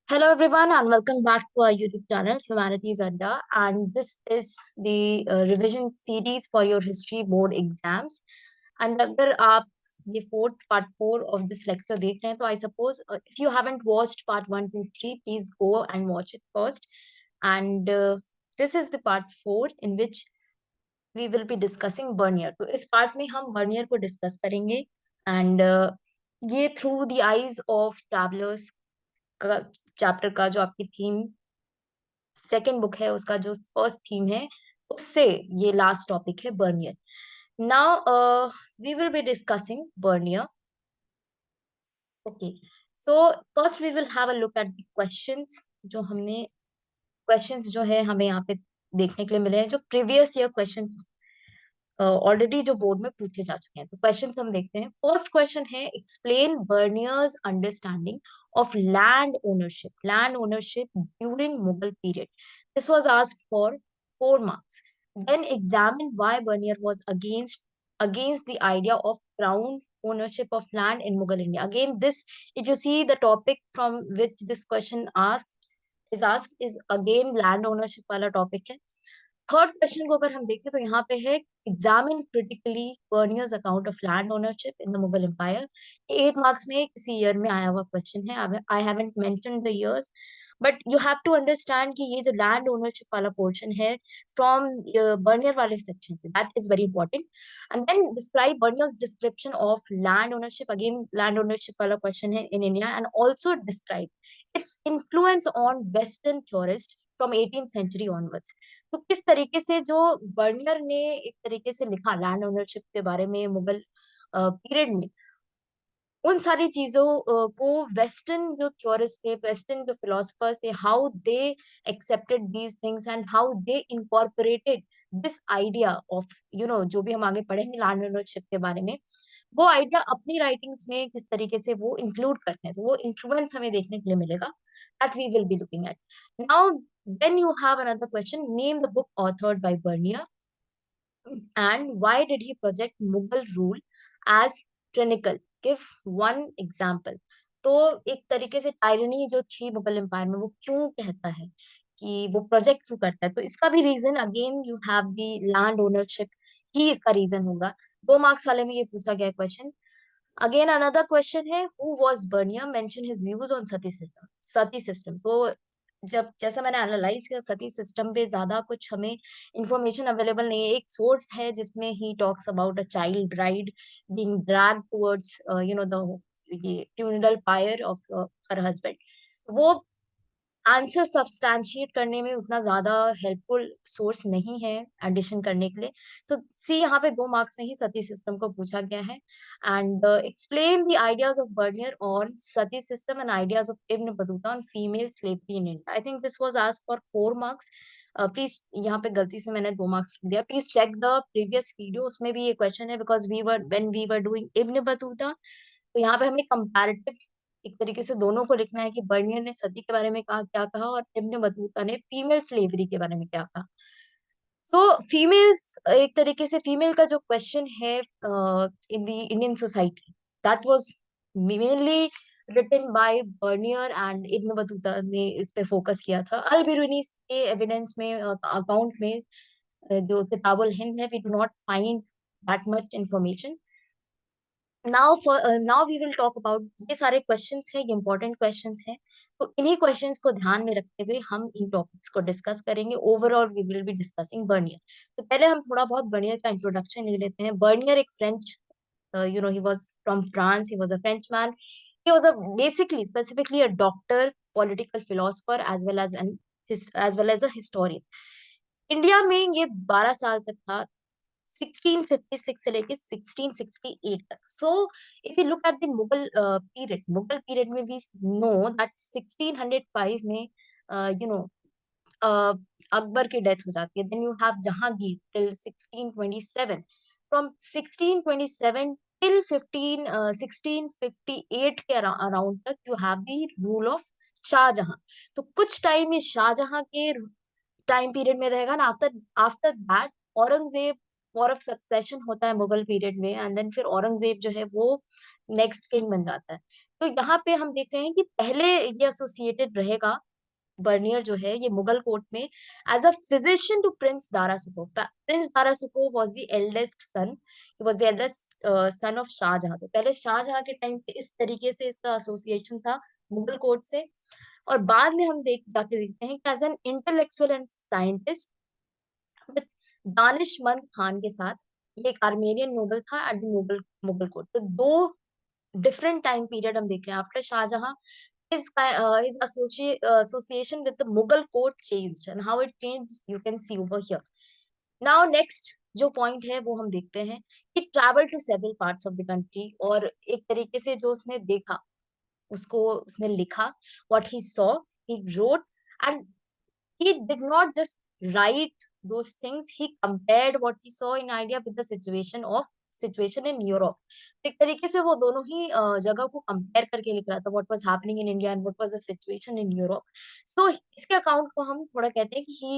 Hello everyone and welcome back to our YouTube channel Humanities Adda, and this is the revision series for your history board exams. And अगर आप ये fourth part 4 of this lecture देख रहे हैं तो I suppose if you haven't watched part 1, 2, 3, please go and watch it first. And this is the part 4 in which we will be discussing Bernier. तो इस part में हम Bernier को discuss करेंगे and ये through the eyes of travelers का chapter का जो आपकी थीम सेकंड बुक है उसका जो फर्स्ट थीम है उससे ये लास्ट टॉपिक है Bernier. Now we will be discussing Bernier. Okay, so first we will have a look at the questions. जो हमने क्वेश्चंस जो है हमें यहाँ पे देखने के लिए मिले हैं जो प्रीवियस ईयर क्वेश्चंस ऑलरेडी जो बोर्ड में पूछे जा चुके हैं. तो क्वेश्चन हम देखते हैं. फर्स्ट क्वेश्चन है explain Bernier's understanding of land ownership during Mughal period. This was asked for 4 marks. Then examine why Bernier was against the idea of crown ownership of land in Mughal India. Again, this, if you see the topic from which this question asked is again land ownership वाला topic है. Third question को अगर हम देखें तो यहाँ पे है examine critically Bernier's account of land ownership in the Mughal empire. 8 marks में किसी ईयर में आया हुआ क्वेश्चन है. I haven't mentioned the years, but you have to understand कि ये जो लैंड ओनरशिप वाला पोर्शन है फ्रॉम बर्नियर वाले सेक्शन से, that is very important. And then describe Bernier's description of land ownership. Again land ownership वाला question है in India. And also describe its influence on western theorist from 18th century onwards. तो किस तरीके से जो Bernier ने एक तरीके से लिखा लैंड ओनरशिप के बारे में मुगल पीरियड में, उन सारी चीजों को वेस्टर्न जो थ्योरिस्ट थे, वेस्टर्न जो फिलोसफर्स थे, how they accepted these things and how they incorporated this idea of जो भी हम आगे पढ़ेंगे लैंड ओनरशिप के बारे में, वो आइडिया अपनी राइटिंग्स में किस तरीके से वो इंक्लूड करते हैं. तो वो इन्फ्लुएंस हमें देखने के लिए मिलेगा. That we will be looking at now. Then you have another question. Name the book authored by Bernier and why did he project Mughal rule as tyrannical? Give one example. तो एक तरीके से tyranny जो थी Mughal empire में वो क्यों कहता है कि वो प्रोजेक्ट क्यों करता है, तो इसका भी reason again you have the land ownership ही इसका रीजन होगा. 2 marks वाले में ये पूछा गया क्वेश्चन. अगेन अनदर क्वेश्चन है who was Bernier, mention his views on sati system. तो जब जैसा मैंने एनालाइज किया सती सिस्टम पे ज्यादा कुछ हमें इंफॉर्मेशन अवेलेबल नहीं है. एक सोर्स है जिसमें he talks about a child bride being dragged towards the ये funeral pyre of her husband. वो आंसर सब्सटैंशिएट करने में उतना ज्यादा हेल्पफुल सोर्स नहीं है एडिशन करने के लिए. सो सी यहाँ पे 2 marks में ही सती सिस्टम को पूछा गया है. And explain the ideas of Bernier on sati system and ideas of Ibn Battuta on female slavery in India. I think this was asked for 4 marks. Please यहाँ पे गलती से मैंने 2 marks लिख दिया. Please check the previous video, उसमें भी ये क्वेश्चन है because we were doing Ibn Battuta. तो यहाँ पे हमें कंपैरेटिव एक तरीके से दोनों को लिखना है कि बर्नियर ने सती के बारे में कहा क्या कहा और इब्न बतूता ने फीमेल स्लेवरी के बारे में क्या कहा. सो फीमेल्स एक तरीके से फीमेल का जो क्वेश्चन है in the Indian society, that was mainly written by Bernier and Ibn Battuta ने इस पे फोकस किया था. अल बिरूनी के एविडेंस में अकाउंट में जो किताबुल हिंद है we do not find that much information. Now we will talk about ये सारे क्वेश्चंस हैं, ये इंपॉर्टेंट क्वेश्चंस हैं. तो इन्हीं क्वेश्चंस को ध्यान में रखते हुए हम इन टॉपिक्स को डिस्कस करेंगे. Overall we will be discussing Bernier. तो पहले हम थोड़ा बहुत बर्नियर का इंट्रोडक्शन ले लेते हैं. बर्नियर एक French, he was from France, he was a Frenchman. He was a basically specifically a doctor, political philosopher as well as a historian. India में ये 12 साल तक था, 1656 से लेके 1668 तक. So if you look at the Mughal period में we know that 1605 में यू नो अकबर की डेथ हो जाती है. Then you have Jahangir till 1627. From 1627 till 1658 के अराउंड तक you have the rule of Shahjahan. तो कुछ टाइम ये शाहजहां के टाइम पीरियड में रहेगा ना. After after that Aurangzeb war of succession होता है मुगल पीरियड में. एंड देन फिर औरंगजेब जो है वो नेक्स्ट किंग बन जाता है. तो यहाँ पे हम देख रहे हैं कि पहले ये एसोसिएटेड रहेगा, बर्नियर जो है ये मुगल कोर्ट में, as a physician to prince Dara Shukoh. Prince Dara Shukoh was the eldest son, he was the eldest son of Shahjahan. तो पहले शाहजहां के टाइम पे इस तरीके से इसका एसोसिएशन था मुगल कोर्ट से। और बाद में हम जाके देखते हैं कि as an intellectual and scientist with Danishmand Khan के साथ, ये एक आर्मेनियन नोबल था at the Mughal Mughal court. तो दो डिफरेंट टाइम पीरियड हम देख रहे हैं after Shah Jahan. his association with the Mughal court changed, and how it changed you can see over here. Now next जो पॉइंट है वो हम देखते हैं कि travel to several parts of the country, और एक तरीके से जो उसने देखा उसको उसने लिखा, what he saw he wrote, and he did not just write those things, he compared what he saw in India with the situation in Europe. तो एक तरीके से वो दोनों ही जगह को कंपेयर करके लिख रहा था, what was happening in India and what was the situation in Europe. So इसके अकाउंट को हम थोड़ा कहते हैं कि he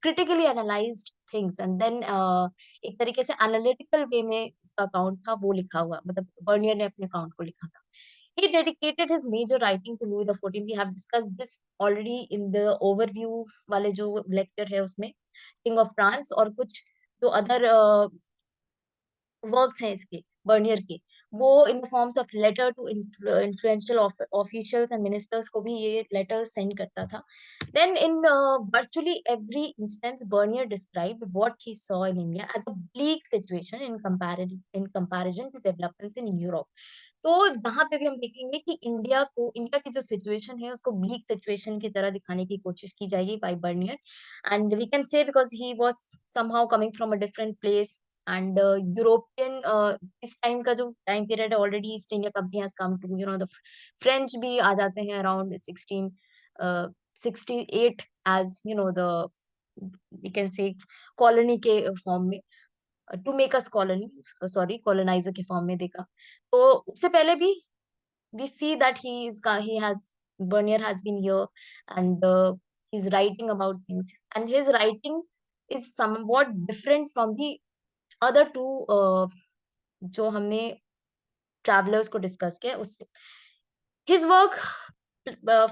critically analyzed things, and then एक तरीके से एनालिटिकल वे में इसका अकाउंट था वो लिखा हुआ, मतलब बर्नियर ने अपने अकाउंट को लिखा था. He dedicated his major writing to Louis the 14th. We have discussed this already in the overview वाले जो लेक्चर है उसमें, किंग ऑफ फ्रांस, और कुछ जो अदर वर्क्स हैं इसके बर्नियर के, वो in the forms of letter to influential officials and ministers को भी ये लेटर सेंड करता था. Then in virtually every instance Bernier described what he saw in India as a bleak situation in comparison to developments in Europe. तो यहाँ पे भी हम देखेंगे कि इंडिया की जो सिचुएशन है उसको ब्लीक सिचुएशन की तरह दिखाने की कोशिश की जाएगी by Bernier. And we can say because he was somehow coming from a different place, and European इस टाइम का जो टाइम पीरियड है, already East India Company has come to the French भी आ जाते हैं around 1668 as the we can say colony के form में, to make us colony, sorry coloniser के फॉर्म में देखा. तो उससे पहले भी we see that he has Bernier has been here, and he's writing about things, and his writing is somewhat different from the other two जो हमने travellers को डिस्कस किया उससे. हिज वर्क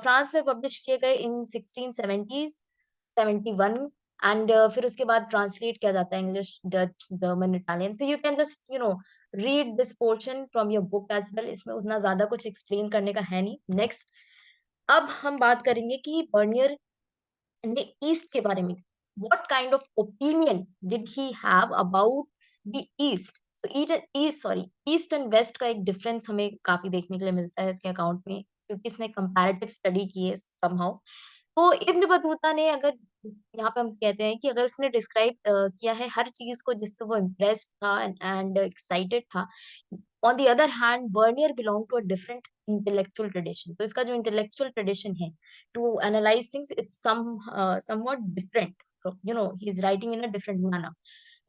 फ्रांस में पब्लिश किए गए इन 1670s 71, एंड फिर उसके बाद ट्रांसलेट किया जाता है इंग्लिश, डच, जर्मन, इटालियन. तो you can just read this portion from your book as well. इसमें उतना ज्यादा कुछ एक्सप्लेन करने का है नहीं. नेक्स्ट, अब हम बात करेंगे कि बर्नियर ने ईस्ट के बारे में, what kind of opinion did he have about the East. So East and West का एक डिफरेंस हमें काफी देखने के लिए मिलता है इसके अकाउंट में, क्योंकि इसने कंपैरेटिव स्टडी की है समहाउ. तो इब्न बतूता ने, अगर यहाँ पे हम कहते हैं कि अगर उसने डिस्क्राइब किया है हर चीज को जिससे वो इम्प्रेस्ड था एंड एक्साइटेड था, on the other hand Bernier belong to a different intellectual tradition. तो इसका जो इंटेलेक्चुअल ट्रेडिशन है to analyse things, it's somewhat different. He is writing in a different manner.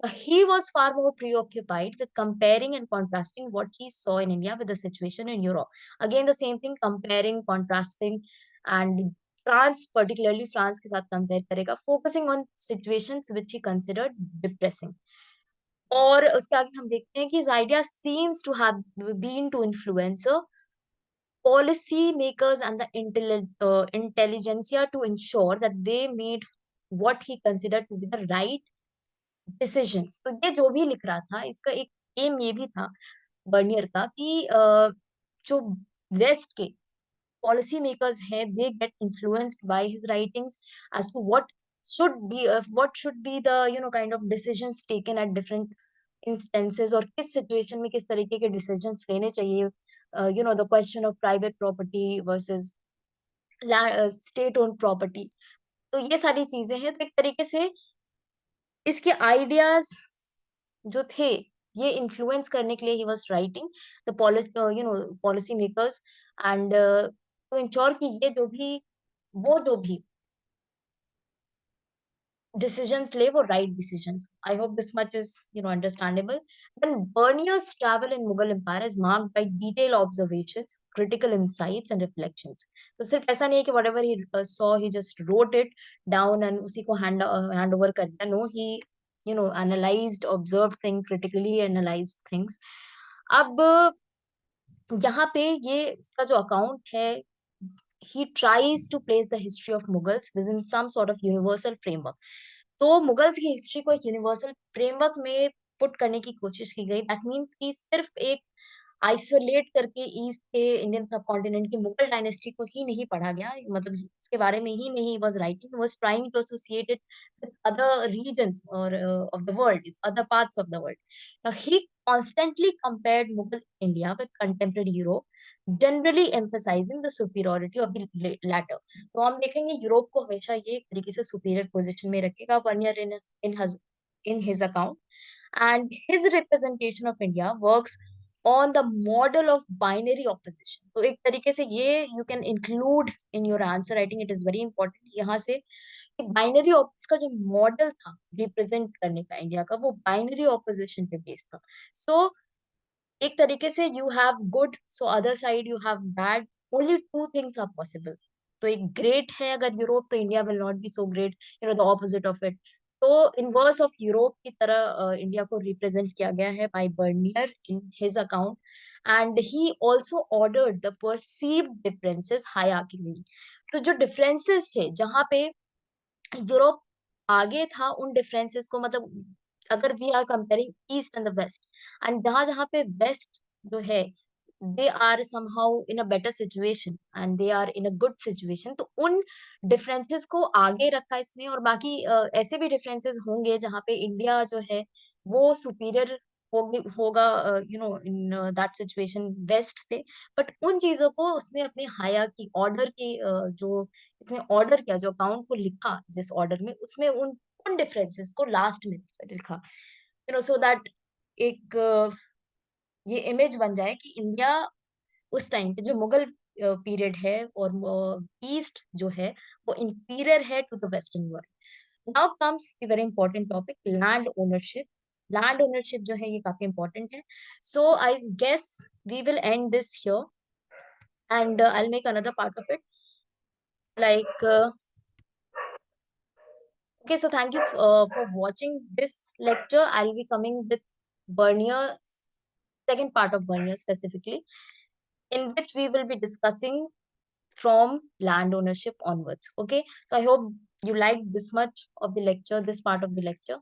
He was far more preoccupied with comparing and contrasting what he saw in India with the situation in Europe. Again, the same thing, comparing, contrasting, and France, particularly France के साथ compare करेगा, focusing on situations which he considered depressing. और उसके आगे हम देखते हैं कि his idea seems to have been to influence policy makers and the intelligentsia to ensure that they made what he considered to be the right decisions. तो ये जो भी लिख रहा था, इसका एक एम ये भी था बर्नियर का कि जो वेस्ट के policy makers हैं, they get influenced by his writings as to what should be the kind of decisions taken at different instances, और किस situation में किस तरीके के decisions लेने चाहिए. The question of private property versus state owned property. तो ये सारी चीजें हैं. तो एक तरीके से इसके आइडियाज जो थे, ये इन्फ्लुएंस करने के लिए he was writing the policy makers, and to ensure कि ये जो भी decisions ले वो right decisions. I hope this much is understandable. Then Bernier's travel in Mughal Empire is marked by detailed observations, critical insights and reflections. तो सिर्फ ऐसा नहीं है कि whatever he saw he just wrote it down and उसी को hand over कर दिया. No, he analyzed, observed things, critically analyzed things. अब यहाँ पे ये इसका जो अकाउंट है, he tries to place the history of Mughals within some sort of universal framework. तो मुगल्स की हिस्ट्री को एक यूनिवर्सल फ्रेमवर्क में पुट करने की कोशिश की गई। दैट मीन्स कि सिर्फ एक आइसोलेट करके ईस्ट के इंडियन सब कॉन्टिनेंट की मुगल डायनेस्टी को ही नहीं पढ़ा गया, मतलब इसके बारे में ही नहीं was writing, was trying to associate it with other regions और of the world, other parts of the world. He constantly compared Mughal India with contemporary Europe, generally emphasizing the superiority of the latter. तो हम देखेंगे Europe को हमेशा ये एक तरीके से सुपीरियर पोजीशन में रखेगा vernier in his account, and his representation of India works on the model of binary opposition. तो एक तरीके से ये you can include in your answer. I think it is very important यहाँ से कि बाइनरी ऑप्स का जो मॉडल था रिप्रेजेंट करने का इंडिया का, वो बाइनरी ऑपोजिशन पे बेस्ड था। सो एक तरीके से you have good, so other side you have bad, only two things are possible. तो एक ग्रेट है अगर यूरोप, तो India will not be so great, you know the opposite of it. तो इनवर्स ऑफ यूरोप की तरह India को represent किया गया है by Bernier in his account, and he also ordered the perceived differences hierarchically. तो जो डिफरेंसेस थे जहाँ पे यूरोप आगे था, उन डिफरेंसेस को, मतलब अगर we are comparing East and the West, and जहां जहां पे वेस्ट जो है they are somehow in a better situation and they are in a good situation, तो उन डिफरेंसेस को आगे रखा इसने। और बाकी ऐसे भी डिफरेंसेस होंगे जहाँ पे इंडिया जो है वो सुपीरियर होगा, you know, in that situation West से। बट उन चीजों को उसने अपने हाया की ऑर्डर की जो इसने ऑर्डर किया, जो अकाउंट को लिखा जिस ऑर्डर में, उसमें उन उन डिफरेंसेस को लास्ट में लिखा, यू नो, सो दैट एक ये इमेज बन जाए कि इंडिया उस टाइम पे जो मुगल पीरियड है और ईस्ट जो है वो इंटीरियर है to the western world. Now comes the very important topic, land ownership. Land ownership जो है ये काफी इंपॉर्टेंट है। So I guess we will end this here and I make another part of it, like okay, so thank you for watching this lecture. I'll be coming with Bernier, second part of Bernier specifically, in which we will be discussing from land ownership onwards. Okay, so I hope you liked this much of the lecture, this part of the lecture.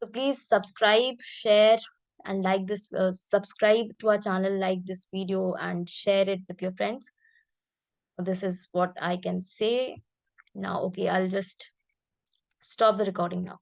So please subscribe, share, and like this. Subscribe to our channel, like this video, and share it with your friends. This is what I can say now. Okay, I'll just stop the recording now.